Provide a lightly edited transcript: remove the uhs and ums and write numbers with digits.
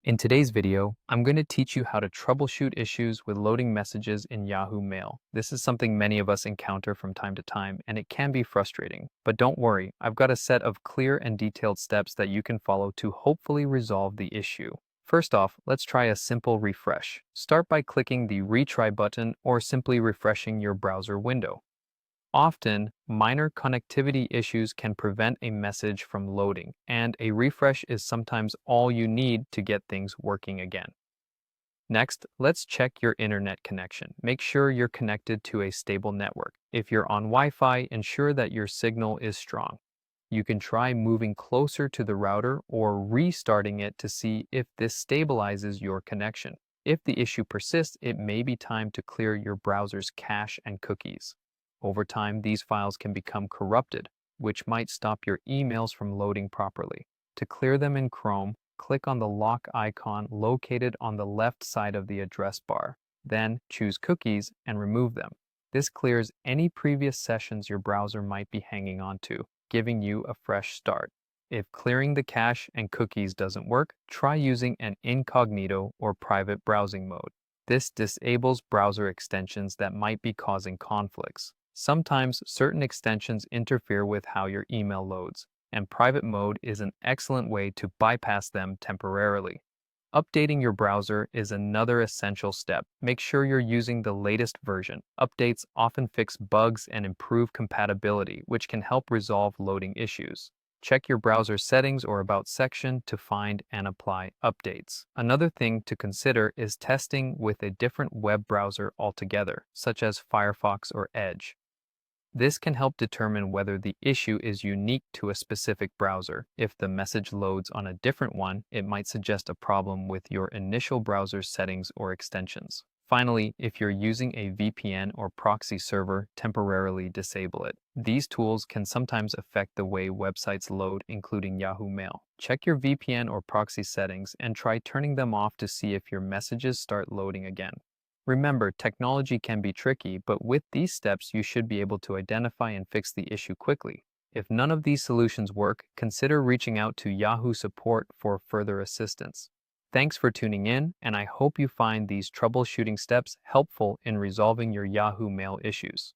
In today's video, I'm going to teach you how to troubleshoot issues with loading messages in Yahoo Mail. This is something many of us encounter from time to time, and it can be frustrating. But don't worry, I've got a set of clear and detailed steps that you can follow to hopefully resolve the issue. First off, let's try a simple refresh. Start by clicking the Retry button or simply refreshing your browser window. Often, minor connectivity issues can prevent a message from loading, and a refresh is sometimes all you need to get things working again. Next, let's check your internet connection. Make sure you're connected to a stable network. If you're on Wi-Fi, ensure that your signal is strong. You can try moving closer to the router or restarting it to see if this stabilizes your connection. If the issue persists, it may be time to clear your browser's cache and cookies. Over time, these files can become corrupted, which might stop your emails from loading properly. To clear them in Chrome, click on the lock icon located on the left side of the address bar. Then choose Cookies and remove them. This clears any previous sessions your browser might be hanging on to, giving you a fresh start. If clearing the cache and cookies doesn't work, try using an incognito or private browsing mode. This disables browser extensions that might be causing conflicts. Sometimes certain extensions interfere with how your email loads, and private mode is an excellent way to bypass them temporarily. Updating your browser is another essential step. Make sure you're using the latest version. Updates often fix bugs and improve compatibility, which can help resolve loading issues. Check your browser settings or About section to find and apply updates. Another thing to consider is testing with a different web browser altogether, such as Firefox or Edge. This can help determine whether the issue is unique to a specific browser. If the message loads on a different one, it might suggest a problem with your initial browser settings or extensions. Finally, if you're using a VPN or proxy server, temporarily disable it. These tools can sometimes affect the way websites load, including Yahoo Mail. Check your VPN or proxy settings and try turning them off to see if your messages start loading again. Remember, technology can be tricky, but with these steps, you should be able to identify and fix the issue quickly. If none of these solutions work, consider reaching out to Yahoo support for further assistance. Thanks for tuning in, and I hope you find these troubleshooting steps helpful in resolving your Yahoo Mail issues.